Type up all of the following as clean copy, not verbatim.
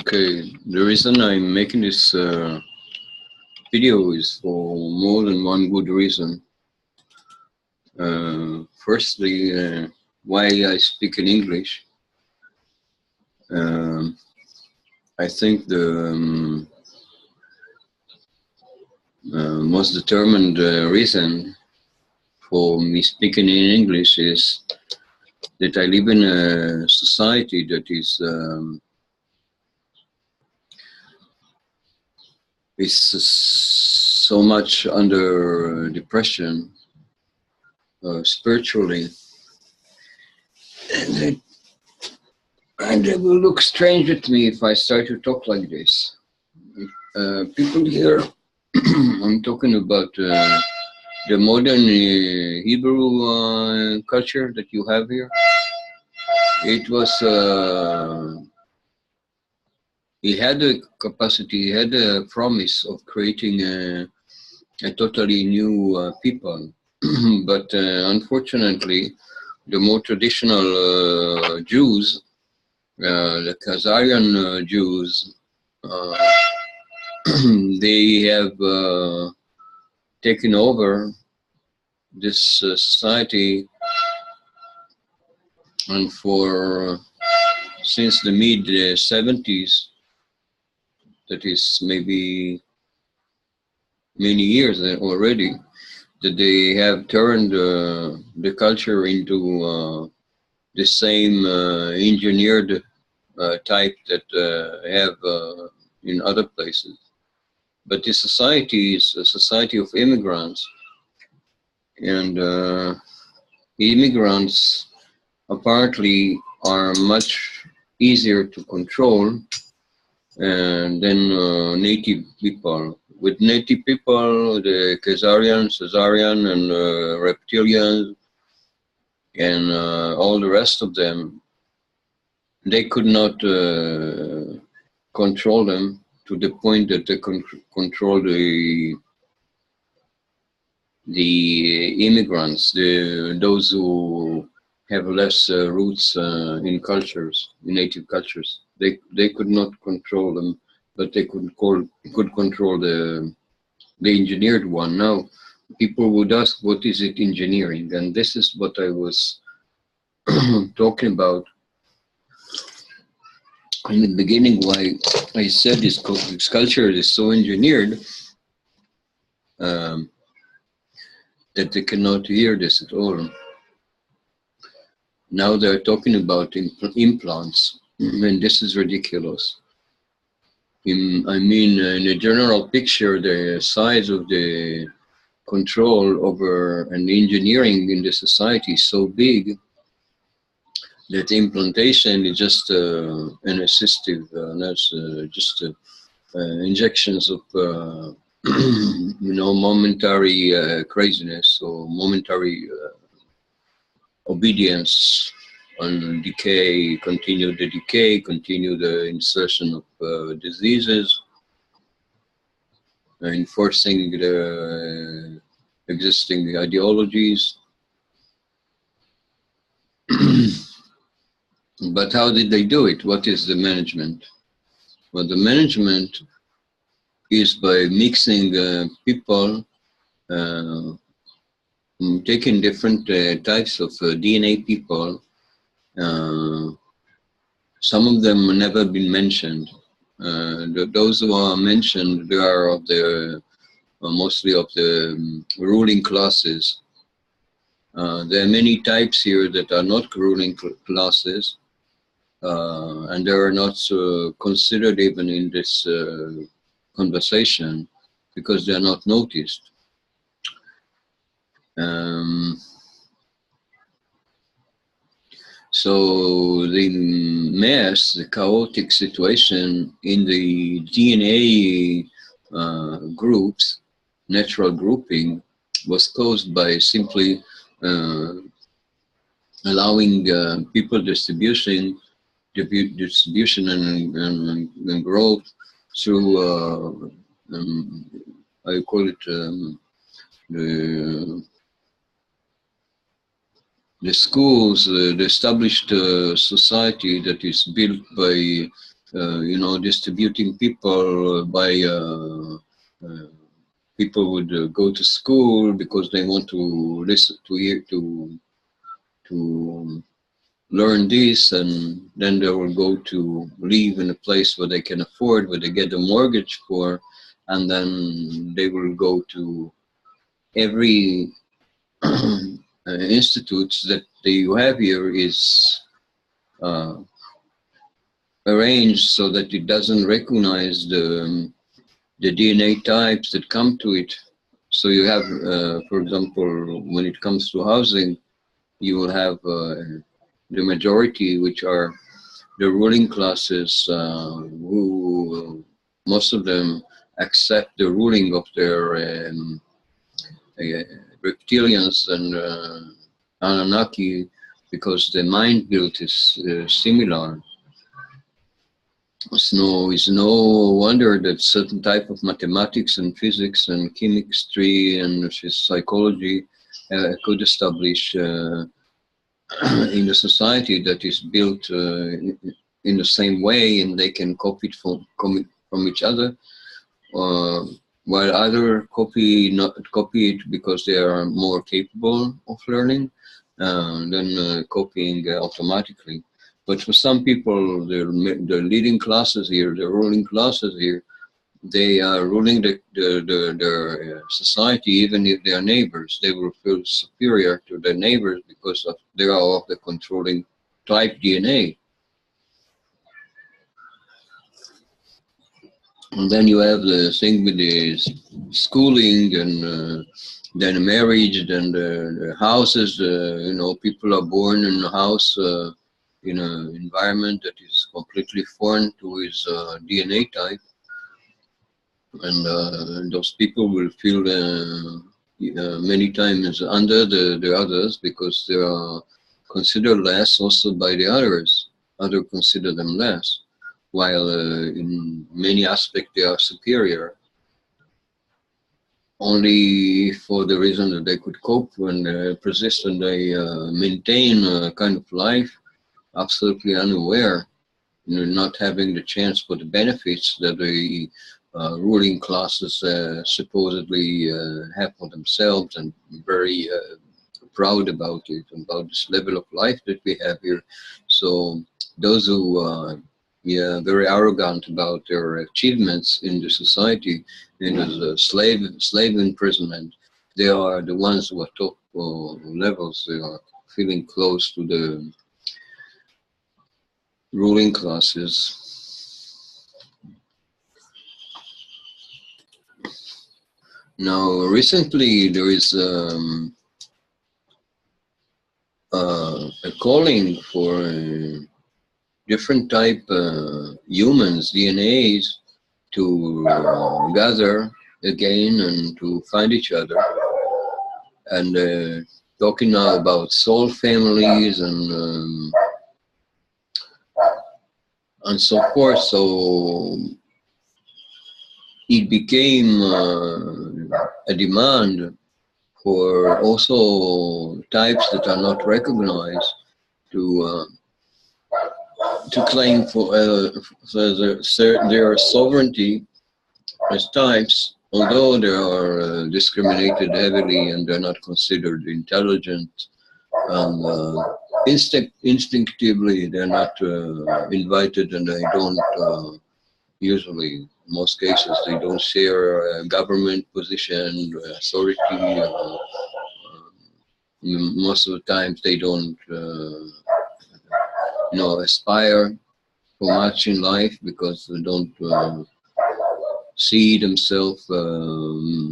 Okay, the reason I'm making this video is for more than one good reason. Firstly, why I speak in English. I think the most determined reason for me speaking in English is that I live in a society that is so much under depression spiritually, and it will look strange at me if I start to talk like this. People here, I'm talking about the modern Hebrew culture that you have here. It was, he had a capacity, he had a promise of creating a totally new people. But unfortunately, the more traditional Jews, the Khazarian Jews, they have taken over this society, and for since the mid 70s, that is maybe many years already, that they have turned the culture into the same engineered type that have in other places. But this society is a society of immigrants, and immigrants apparently are much easier to control than native people. With native people, the Caesarian, and reptilians, and all the rest of them, they could not control them to the point that they control the immigrants, those who have less roots in cultures, in native cultures. They could not control them, but they could control the engineered one. Now, people would ask, what is it engineering? And this is what I was talking about in the beginning, why I said this culture is so engineered that they cannot hear this at all. Now they're talking about implants, and this is ridiculous. I mean, in a general picture, the size of the control over and engineering in the society is so big that implantation is just an assistive, that's just injections of momentary craziness or momentary obedience on decay, continue the insertion of diseases, enforcing the existing ideologies. But how did they do it? What is the management? Well, the management is by mixing people, taking different types of DNA people. Some of them never been mentioned. Those who are mentioned, they are of the mostly of the ruling classes. There are many types here that are not ruling classes, and they are not considered even in this conversation because they are not noticed. So the mess, the chaotic situation in the DNA groups, natural grouping, was caused by simply allowing people distribution and growth through, I call it the schools, the established society that is built by you know, distributing people by people would go to school because they want to listen to hear to learn this, and then they will go to live in a place where they can afford, where they get a mortgage for, and then they will go to every institutes that you have here is arranged so that it doesn't recognize the DNA types that come to it. So you have, for example, when it comes to housing, you will have the majority, which are the ruling classes, who most of them accept the ruling of their reptilians and Anunnaki, because the mind build is similar. So it's no wonder that certain type of mathematics and physics and chemistry and psychology could establish in a society that is built in the same way, and they can copy it from each other, while other not copy it because they are more capable of learning than copying automatically. But for some people, the leading classes here, the ruling classes here, they are ruling their society, even if they are neighbors. They will feel superior to their neighbors because they are of the controlling type DNA. And then you have the thing with the schooling and then marriage, then the houses. You know, people are born in a house in an environment that is completely foreign to his DNA type. And those people will feel many times under the others because they are considered less also by the others. Others consider them less, while in many aspects they are superior. Only for the reason that they could cope and persist and they maintain a kind of life absolutely unaware, you know, not having the chance for the benefits that the ruling classes supposedly have for themselves, and very proud about it, about this level of life that we have here. So those who very arrogant about their achievements in the society, in the slave imprisonment, they are the ones who are top levels. They are feeling close to the ruling classes. Now, recently there is a calling for different type humans, DNAs, to gather again and to find each other. And talking now about soul families and so forth. So it became a demand for also types that are not recognized to claim for their sovereignty as types, although they are discriminated heavily and they're not considered intelligent, and instinctively they're not invited, and they don't usually, in most cases, they don't share a government position, authority. Most of the times they don't aspire for much in life because they don't see themselves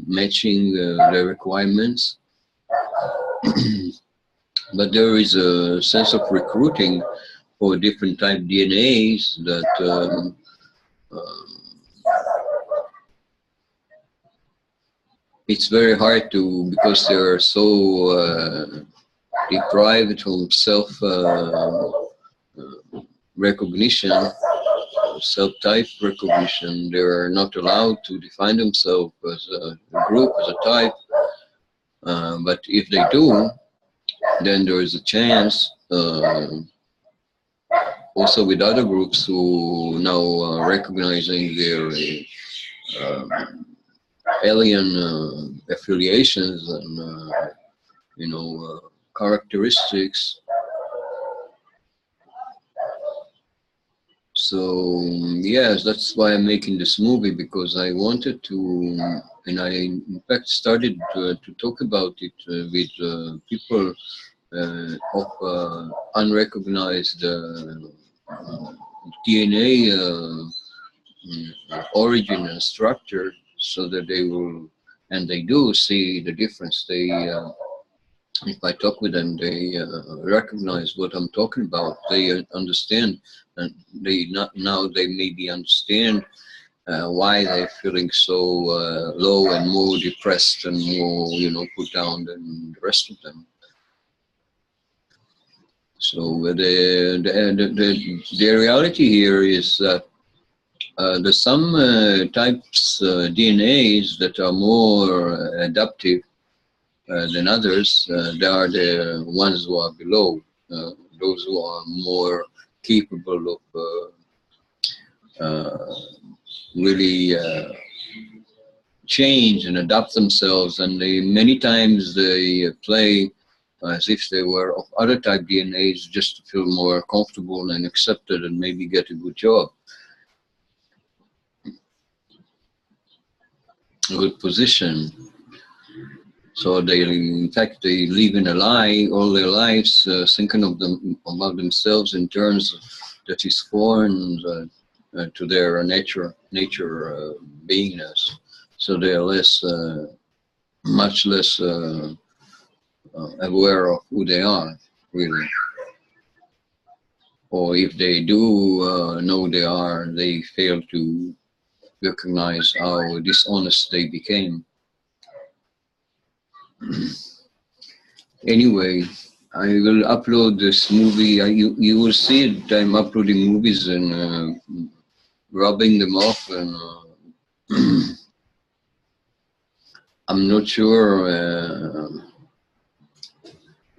matching their requirements. But there is a sense of recruiting for different type DNAs that it's very hard to, because they're so deprived from self recognition, self-type recognition. They're not allowed to define themselves as a group, as a type. But if they do, then there is a chance also with other groups who now are recognizing their alien affiliations and characteristics. So yes, that's why I'm making this movie, because I wanted to, and I in fact started to talk about it with people of unrecognized DNA origin and structure, so that they will, and they do see the difference. They if I talk with them, they recognize what I'm talking about. They understand, and they not now they maybe understand why they're feeling so low and more depressed and more, put down than the rest of them. So the reality here is that there's some types DNAs that are more adaptive than others. They are the ones who are below, those who are more capable of really change and adapt themselves, and many times they play as if they were of other type DNAs just to feel more comfortable and accepted and maybe get a good job, a good position. So they, in fact, they live in a lie all their lives, thinking about themselves in terms that is foreign to their nature beingness. So they are much less aware of who they are, really. Or if they do know they are, they fail to recognize how dishonest they became. Anyway, I will upload this movie. You will see it. I'm uploading movies and rubbing them off, and I'm not sure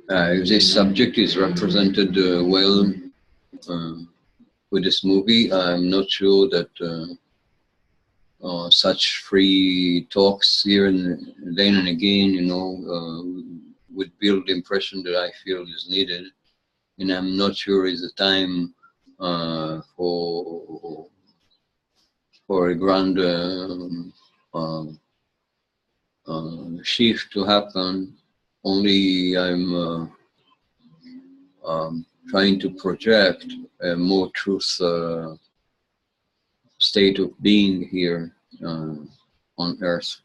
if this subject is represented well with this movie. I'm not sure that such free talks here and then and again, would build the impression that I feel is needed. And I'm not sure is the time for a grand shift to happen. Only I'm trying to project a more truth state of being here on Earth.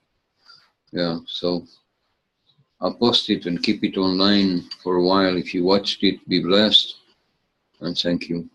Yeah, so I'll post it and keep it online for a while. If you watched it, be blessed, and thank you.